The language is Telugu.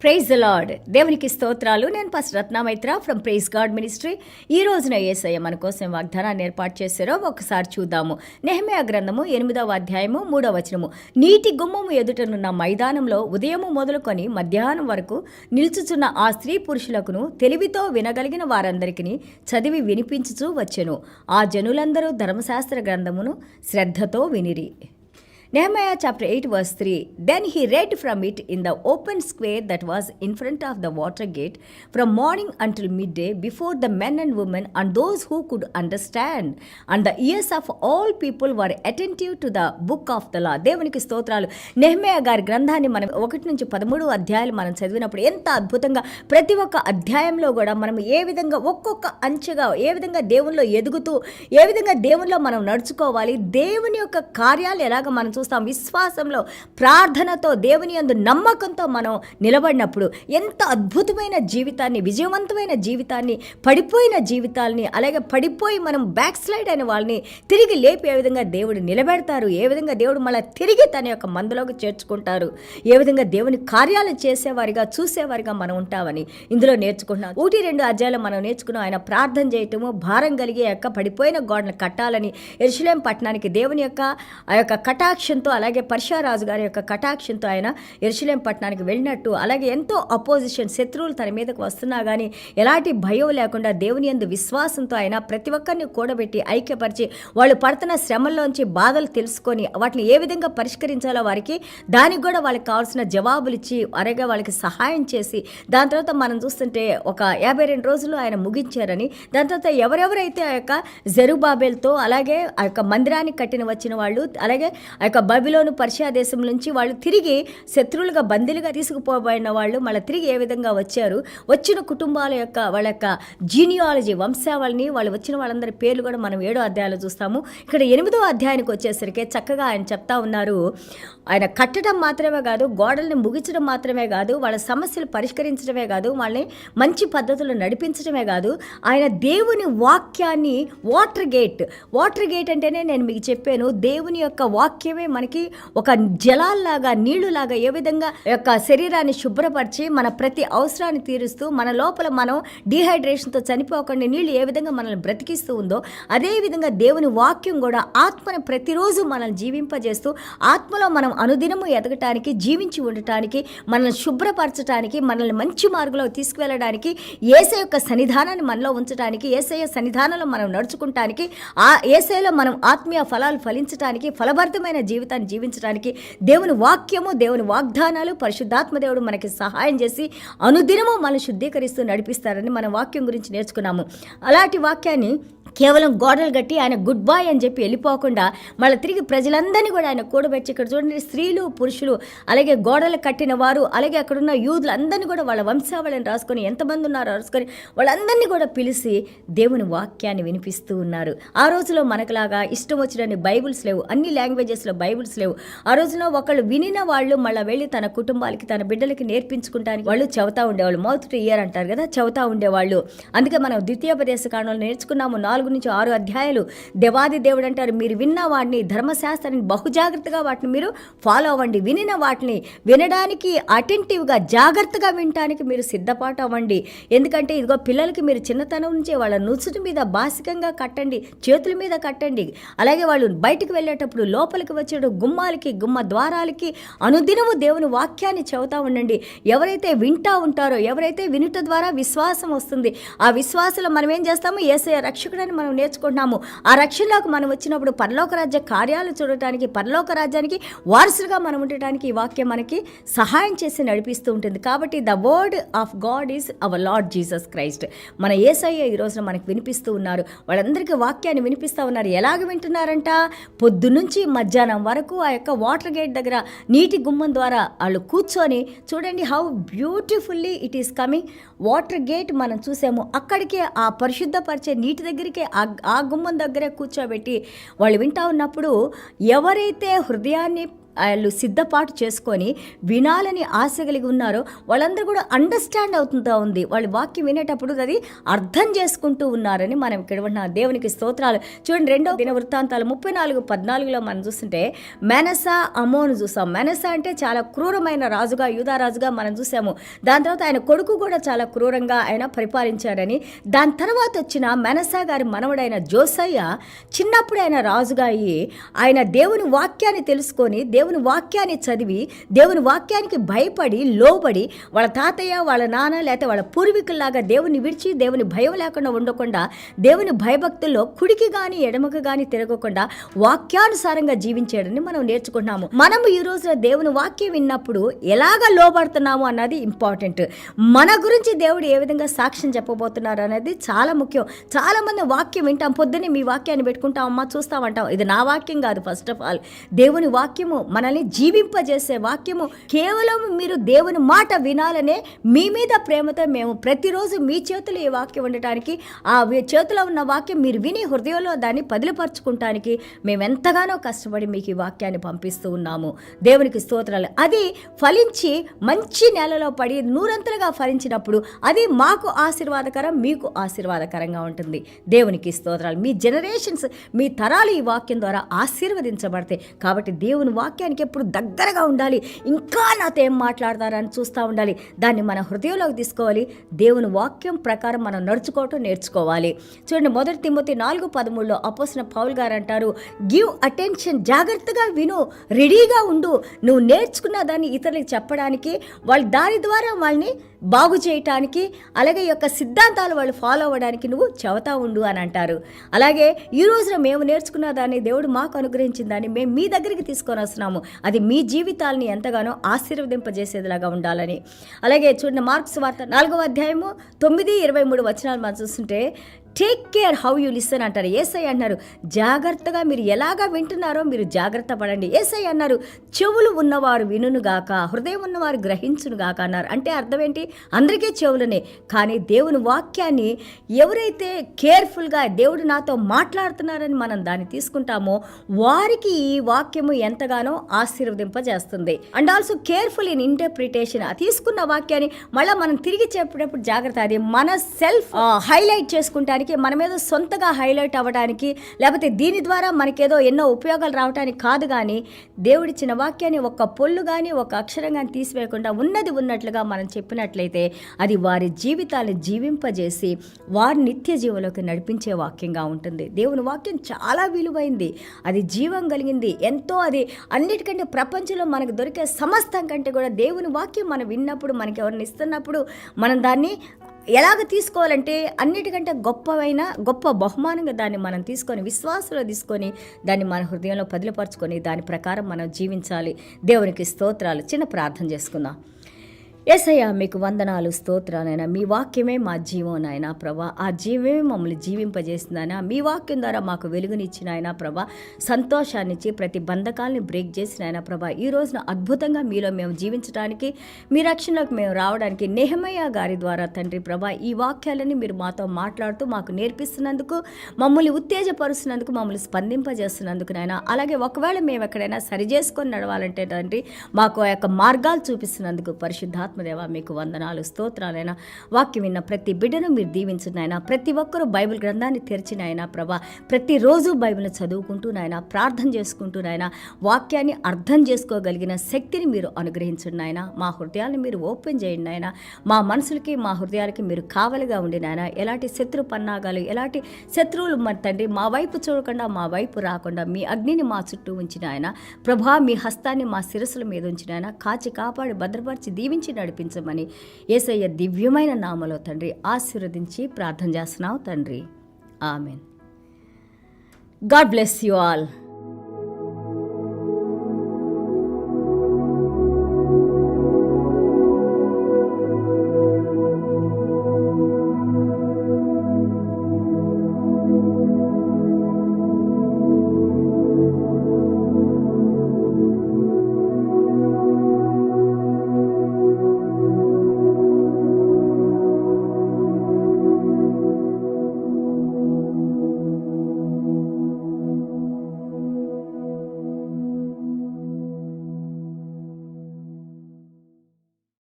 Praise the lord. దేవునికి స్తోత్రాలు. నేను pastor Ratnamaitra from praise God ministry. ఈ రోజున యేసయ్య మన కోసం వాగ్దానాన్ని ఏర్పాటు చేశారో ఒకసారి చూద్దాము. నెహెమ్యా గ్రంథము 8వ అధ్యాయము 3వ వచనము. నీటి గుమ్మము ఎదుటనున్న మైదానంలో ఉదయము మొదలుకొని మధ్యాహ్నం వరకు నిల్చుచున్న ఆ స్త్రీ పురుషులకును తెలివితో వినగలిగిన వారందరికీ చదివి వినిపించుచూ వచ్చెను. ఆ జనులందరూ ధర్మశాస్త్ర గ్రంథమును శ్రద్ధతో వినిరి. Nehemiah chapter 8 verse 3. Then he read from it in the open square that was in front of the water gate from morning until midday before the men and women and those who could understand. And the ears of all people were attentive to the book of the law. దేవునికి స్తోత్రాలు. నెహెమ్యా గారి గ్రంథాన్ని మనం 1 నుంచి 13 అధ్యాయాలు మనం చదివినప్పుడు ఎంత అద్భుతంగా ప్రతి ఒక్క అధ్యాయంలో కూడా మనం ఏ విధంగా ఒక్కొక్క అంచెగా ఏ విధంగా దేవునిలో ఎదుగుతూ ఏ విధంగా దేవునిలో మనం నడుచుకోవాలి, దేవుని యొక్క కార్యాలు ఎలాగ మనం చూస్తాం. విశ్వాసంలో ప్రార్థనతో దేవుని యందు నమ్మకంతో మనం నిలబడినప్పుడు ఎంత అద్భుతమైన జీవితాన్ని, విజయవంతమైన జీవితాన్ని, పడిపోయిన జీవితాలని, అలాగే పడిపోయి మనం బ్యాక్ స్లైడ్ అయిన వాళ్ళని తిరిగి లేపి ఏ విధంగా దేవుడు నిలబెడతారు, ఏ విధంగా దేవుడు మళ్ళీ తిరిగి తన యొక్క మందులోకి చేర్చుకుంటారు, ఏ విధంగా దేవుని కార్యాలు చేసేవారిగా చూసేవారిగా మనం ఉంటామని ఇందులో నేర్చుకుంటున్నాం. 1-2 అధ్యాయాలు మనం నేర్చుకున్నాం. ఆయన ప్రార్థన చేయటము, భారం కలిగే యొక్క పడిపోయిన గోడను కట్టాలని యెరూషలేము పట్టణానికి దేవుని యొక్క ఆ యొక్క కటాక్షంతో, అలాగే పర్షియారాజు గారి యొక్క కటాక్షంతో ఆయన యెరూషలేము పట్టణానికి వెళ్ళినట్టు, అలాగే ఎంతో అపోజిషన్, శత్రువులు తన మీదకు వస్తున్నా కానీ ఎలాంటి భయం లేకుండా దేవుని యందు విశ్వాసంతో ఆయన ప్రతి ఒక్కరిని కూడబెట్టి ఐక్యపరిచి వాళ్ళు పడుతున్న శ్రమల్లోంచి బాధలు తెలుసుకొని వాటిని ఏ విధంగా పరిష్కరించాలో వారికి దానికి కూడా వాళ్ళకి కావాల్సిన జవాబులు ఇచ్చి అలాగే వాళ్ళకి సహాయం చేసి దాని తర్వాత మనం చూస్తుంటే ఒక 52 రోజులు ఆయన ముగించారని, దాని తర్వాత ఎవరెవరైతే ఆ యొక్క జెరుబాబెల్తో అలాగే ఆ యొక్క మందిరాన్ని కట్టిన వచ్చిన వాళ్ళు, అలాగే ఆ యొక్క బబిలోను పర్షియా దేశం నుంచి వాళ్ళు తిరిగి శత్రువులుగా బందీలుగా తీసుకుపోబడిన వాళ్ళు మళ్ళీ తిరిగి ఏ విధంగా వచ్చారు, వచ్చిన కుటుంబాల యొక్క వాళ్ళ యొక్క జీనియాలజీ వంశావళిని, వాళ్ళు వచ్చిన వాళ్ళందరి పేర్లు కూడా మనం 7వ అధ్యాయంలో చూస్తాము. ఇక్కడ 8వ అధ్యాయానికి వచ్చేసరికి చక్కగా ఆయన చెప్తా ఉన్నారు. ఆయన కట్టడం మాత్రమే కాదు, గోడల్ని ముగించడం మాత్రమే కాదు, వాళ్ళ సమస్యలు పరిష్కరించడమే కాదు, వాళ్ళని మంచి పద్ధతులు నడిపించడమే కాదు, ఆయన దేవుని వాక్యాన్ని వాటర్ గేట్ అంటేనే నేను మీకు చెప్పాను, దేవుని యొక్క వాక్యమే మనకి ఒక జలాల్లాగా, నీళ్లులాగా ఏ విధంగా యొక్క శరీరాన్ని శుభ్రపరిచి మన ప్రతి అవసరాన్ని తీరుస్తూ మన లోపల మనం డీహైడ్రేషన్తో చనిపోకుండా నీళ్లు ఏ విధంగా మనల్ని బ్రతికిస్తూ ఉందో అదే విధంగా దేవుని వాక్యం కూడా ఆత్మని ప్రతిరోజు మనల్ని జీవింపజేస్తూ ఆత్మలో మనం అనుదినము ఎదగటానికి, జీవించి ఉండటానికి, మనల్ని శుభ్రపరచడానికి, మనల్ని మంచి మార్గంలో తీసుకువెళ్ళడానికి, యేసయ్య యొక్క సన్నిధానాన్ని మనలో ఉంచడానికి, యేసయ్య సన్నిధానంలో మనం నడుచుకుంటానికి, ఆ యేసయ్యలో మనం ఆత్మీయ ఫలాలు ఫలించడానికి, ఫలభరితమైన జీవితాన్ని జీవించడానికి దేవుని వాక్యము, దేవుని వాగ్దానాలు, పరిశుద్ధాత్మ దేవుడు మనకి సహాయం చేసి అనుదినము మనం శుద్ధీకరిస్తూ నడిపిస్తారని మన వాక్యం గురించి నేర్చుకున్నాము. అలాంటి వాక్యాన్ని కేవలం గోడలు కట్టి ఆయన గుడ్ బాయ్ అని చెప్పి వెళ్ళిపోకుండా మళ్ళీ తిరిగి ప్రజలందరినీ కూడా ఆయన కూడబెట్టి, ఇక్కడ చూడండి స్త్రీలు, పురుషులు, అలాగే గోడలు కట్టిన వారు, అలాగే అక్కడున్న యూదులు అందరినీ కూడా వాళ్ళ వంశావళిని రాసుకొని ఎంతమంది ఉన్నారో రాసుకొని వాళ్ళందరినీ కూడా పిలిచి దేవుని వాక్యాన్ని వినిపిస్తూ ఉన్నారు. ఆ రోజులో మనకులాగా ఇష్టం వచ్చినన్ని బైబుల్స్ లేవు, అన్ని లాంగ్వేజెస్లో బైబుల్స్ లేవు. ఆ రోజున ఒకళ్ళు వినిన వాళ్ళు మళ్ళీ వెళ్ళి తన కుటుంబాలకి, తన బిడ్డలకి నేర్పించుకుంటానికి వాళ్ళు చెబుతా ఉండేవాళ్ళు. మౌత్ టు ఇయర్ అంటారు కదా, చెబుతా ఉండేవాళ్ళు. అందుకే మనం ద్వితీయోపదేశ కాండంలో నేర్చుకున్నాము 4 నుంచి 6 అధ్యాయాలు. దేవాది దేవుడు అంటారు, మీరు విన్న వాటిని, ధర్మశాస్త్రాన్ని బహుజాగ్రత్తగా వాటిని మీరు ఫాలో అవ్వండి, వినిన వాటిని వినడానికి అటెంటివ్గా, జాగ్రత్తగా వినటానికి మీరు సిద్ధపాటు అవ్వండి. ఎందుకంటే ఇదిగో పిల్లలకి మీరు చిన్నతనం నుంచే వాళ్ళ నుసుటి మీద బాసికంగా కట్టండి, చేతుల మీద కట్టండి. అలాగే వాళ్ళు బయటకు వెళ్ళేటప్పుడు లోపలికి వచ్చేటప్పుడు గుమ్మాలకి, గుమ్మ ద్వారాలకి అనుదినము దేవుని వాక్యాన్ని చెబుతా ఉండండి. ఎవరైతే వింటా ఉంటారో, ఎవరైతే వినుట ద్వారా విశ్వాసం వస్తుంది, ఆ విశ్వాసంలో మనం ఏం చేస్తాము, యేసయ్య రక్షకుడని మనం నేర్చుకుంటున్నాము. ఆ రక్షణలోకి మనం వచ్చినప్పుడు పరలోక రాజ్య కార్యాలు చూడటానికి, పరలోక రాజ్యానికి వారసులుగా మనం ఉండటానికి ఈ వాక్యం మనకి సహాయం చేసి నడిపిస్తూ ఉంటుంది. కాబట్టి the word of God is our Lord Jesus Christ. మన యేసయ్య ఈ రోజున మనకి వినిపిస్తూ ఉన్నారు. వాళ్ళందరికీ వాక్యాన్ని వినిపిస్తూ ఉన్నారు. ఎలాగ వింటున్నారంట, పొద్దునుంచి మధ్యాహ్నం వరకు ఆ యొక్క వాటర్ గేట్ దగ్గర నీటి గుమ్మం ద్వారా వాళ్ళు కూర్చొని, చూడండి how beautifully it is coming. Water gate మనం చూసాము, అక్కడికే ఆ పరిశుద్ధపరిచే నీటి దగ్గరికి ఆ గుమ్మం దగ్గరే కూర్చోబెట్టి వాళ్ళు వింటా ఉన్నప్పుడు ఎవరైతే హృదయాన్ని వాళ్ళు సిద్ధపాటు చేసుకొని వినాలని ఆశ కలిగి ఉన్నారో వాళ్ళందరూ కూడా అండర్స్టాండ్ అవుతుంటా ఉంది. వాళ్ళు వాక్యం వినేటప్పుడు అది అర్థం చేసుకుంటూ ఉన్నారని మనం ఇక్కడ ఉన్న దేవునికి స్తోత్రాలు. చూడండి, 2వ దినవృత్తాంతాలు 34:14 మనం చూస్తుంటే మెనసా అమోను చూసాం. మెనసా అంటే చాలా క్రూరమైన రాజుగా, యూదారాజుగా మనం చూసాము. దాని తర్వాత ఆయన కొడుకు కూడా చాలా క్రూరంగా ఆయన పరిపాలించారని. దాని తర్వాత వచ్చిన మెనసా గారి మనవడైన జోసయ్య చిన్నప్పుడు ఆయన రాజుగా అయ్యి ఆయన దేవుని వాక్యాన్ని తెలుసుకొని, దేవుని వాక్యాన్ని చదివి, దేవుని వాక్యానికి భయపడి లోబడి వాళ్ళ తాతయ్య, వాళ్ళ నాన్న, లేకపోతే వాళ్ళ పూర్వీకుల్లాగా దేవుని విడిచి దేవుని భయం లేకుండా ఉండకుండా, దేవుని భయభక్తుల్లో కుడికి కానీ ఎడమకు కానీ తిరగకుండా వాక్యానుసారంగా జీవించేయడని మనం నేర్చుకుంటున్నాము. మనము ఈ రోజున దేవుని వాక్యం విన్నప్పుడు ఎలాగ లోబడుతున్నాము అన్నది ఇంపార్టెంట్. మన గురించి దేవుడు ఏ విధంగా సాక్ష్యం చెప్పబోతున్నారు అనేది చాలా ముఖ్యం. చాలా మంది వాక్యం వింటాం, పొద్దున్నే మీ వాక్యాన్ని పెట్టుకుంటాం, అమ్మ చూస్తామంటాం. ఇది నా వాక్యం కాదు. ఫస్ట్ ఆఫ్ ఆల్ దేవుని వాక్యము మనల్ని జీవింపజేసే వాక్యము. కేవలం మీరు దేవుని మాట వినాలనే మీ మీద ప్రేమతో మేము ప్రతిరోజు మీ చేతులు ఈ వాక్యం ఉండటానికి, ఆ చేతిలో ఉన్న వాక్యం మీరు విని హృదయంలో దాన్ని పదిలిపరచుకుంటానికి మేము ఎంతగానో కష్టపడి మీకు ఈ వాక్యాన్ని పంపిస్తూ ఉన్నాము. దేవునికి స్తోత్రాలు. అది ఫలించి మంచి నేలలో పడి నూరంతలుగా ఫలించినప్పుడు అది మాకు ఆశీర్వాదకరం, మీకు ఆశీర్వాదకరంగా ఉంటుంది. దేవునికి స్తోత్రాలు. మీ జనరేషన్స్, మీ తరాలు ఈ వాక్యం ద్వారా ఆశీర్వదించబడతాయి. కాబట్టి దేవుని వాక్యానికి ఎప్పుడు దగ్గరగా ఉండాలి. ఇంకా నాతో ఏం మాట్లాడతారని చూస్తూ ఉండాలి. దాన్ని మన హృదయంలోకి తీసుకోవాలి. దేవుని వాక్యం ప్రకారం మనం నడుచుకోవటం నేర్చుకోవాలి. చూడండి, 1 తిమోతి 4:13 అపోస్తలుడైన పౌలు గారు అంటారు, గివ్ అటెన్షన్, జాగ్రత్తగా విను, రెడీగా ఉండు. నువ్వు నేర్చుకున్న దాన్ని ఇతరులకు చెప్పడానికి, వాళ్ళు దాని ద్వారా వాళ్ళని బాగు చేయటానికి, అలాగే ఈ యొక్క సిద్ధాంతాలు వాళ్ళు ఫాలో అవ్వడానికి నువ్వు చెబుతా ఉండు అని అంటారు. అలాగే ఈ రోజున మేము నేర్చుకున్న దాన్ని, దేవుడు మాకు అనుగ్రహించిన దాన్ని మేము మీ దగ్గరికి తీసుకొని వస్తున్నాము. అది మీ జీవితాలని ఎంతగానో ఆశీర్వదింపజేసేదిలాగా ఉండాలని. అలాగే చూడండి, మార్క్స్ వార్త 4వ అధ్యాయము 9-23 మనం చూస్తుంటే, take care how you listen అంటారు. యేసయ్య అన్నారు, జాగ్రత్తగా మీరు ఎలాగా వింటున్నారో మీరు జాగ్రత్త పడండి. యేసయ్య అన్నారు, చెవులు ఉన్నవారు వినుగాక, హృదయం ఉన్నవారు గ్రహించునుగాక అన్నారు. అంటే అర్థం ఏంటి? అందరికీ చెవులనే, కానీ దేవుని వాక్యాన్ని ఎవరైతే కేర్ఫుల్గా దేవుడు నాతో మాట్లాడుతున్నారని మనం దాన్ని తీసుకుంటామో వారికి ఈ వాక్యము ఎంతగానో ఆశీర్వదింపజేస్తుంది. And also careful in interpretation. తీసుకున్న వాక్యాన్ని మళ్ళీ మనం తిరిగి చెప్పేటప్పుడు జాగ్రత్త. అది మన సెల్ఫ్ హైలైట్ చేసుకుంటానికి, మన మీద సొంతగా హైలైట్ అవ్వడానికి, లేకపోతే దీని ద్వారా మనకేదో ఎన్నో ఉపయోగాలు రావడానికి కాదు. కానీ దేవుడిచ్చిన వాక్యాన్ని ఒక్క పొల్లు కానీ ఒక అక్షరం కానీ తీసివేయకుండా ఉన్నది ఉన్నట్లుగా మనం చెప్పినట్లయితే అది వారి జీవితాన్ని జీవింపజేసి వారి నిత్య జీవంలోకి నడిపించే వాక్యంగా ఉంటుంది. దేవుని వాక్యం చాలా విలువైంది, అది జీవం కలిగింది ఎంతో. అది అన్నిటికంటే ప్రపంచంలో మనకు దొరికే సమస్తం కంటే కూడా దేవుని వాక్యం మనం విన్నప్పుడు, మనకి ఎవరిని ఇస్తున్నప్పుడు మనం దాన్ని ఎలాగ తీసుకోవాలంటే అన్నిటికంటే గొప్ప బహుమానంగా దాన్ని మనం తీసుకొని, విశ్వాసంలో తీసుకొని దాన్ని మన హృదయంలో పదిలపరుచుకొని దాని ప్రకారం మనం జీవించాలి. దేవునికి స్తోత్రాలు. చిన్న ప్రార్థన చేసుకుందాం. యేసయ్య, మీకు వందనాలు, స్తోత్రాలైనా. మీ వాక్యమే మా జీవం నాయనా ప్రభా. ఆ జీవమే మమ్మల్ని జీవింపజేసిందైనా. మీ వాక్యం ద్వారా మాకు వెలుగునిచ్చిన ఆయన ప్రభా, సంతోషాన్ని ఇచ్చి ప్రతి బంధకాలని బ్రేక్ చేసిన ఆయన ప్రభా, ఈ రోజున అద్భుతంగా మీలో మేము జీవించడానికి, మీ రక్షణలోకి మేము రావడానికి నెహెమయా గారి ద్వారా తండ్రి ప్రభా ఈ వాక్యాలని మీరు మాతో మాట్లాడుతూ మాకు నేర్పిస్తున్నందుకు, మమ్మల్ని ఉత్తేజపరుస్తున్నందుకు, మమ్మల్ని స్పందింపజేస్తున్నందుకు నాయన. అలాగే ఒకవేళ మేము ఎక్కడైనా సరి చేసుకొని నడవాలంటే తండ్రి మాకు ఆ యొక్క మార్గాలు చూపిస్తున్నందుకు పరిశుద్ధాత్మ దేవా మీకు వందనాలు, స్తోత్రాలైనా. వాక్యం విన్న ప్రతి బిడ్డను మీరు దీవించున్నాయన. ప్రతి ఒక్కరూ బైబిల్ గ్రంథాన్ని తెరిచినాయన ప్రభా, ప్రతిరోజు బైబిల్ని చదువుకుంటూ నాయన, ప్రార్థన చేసుకుంటూ నాయన, వాక్యాన్ని అర్థం చేసుకోగలిగిన శక్తిని మీరు అనుగ్రహించండి నాయన. మా హృదయాన్ని మీరు ఓపెన్ చేయండి నాయన. మా మనసులకి, మా హృదయాలకి మీరు కావలిగా ఉండి నాయన. ఎలాంటి శత్రు పన్నాగాలు, ఎలాంటి శత్రువులు మరి తండ్రి మా వైపు చూడకుండా, మా వైపు రాకుండా మీ అగ్నిని మా చుట్టూ ఉంచిన ఆయన ప్రభా, మీ హస్తాన్ని మా శిరస్సుల మీద ఉంచిన ఆయన కాచి కాపాడి భద్రపరిచి దీవించి నడిపించమని యేసయ్య దివ్యమైన నామలో తండ్రి ఆశీర్వదించి ప్రార్థన చేస్తున్నావు తండ్రి. Amen. God bless you all.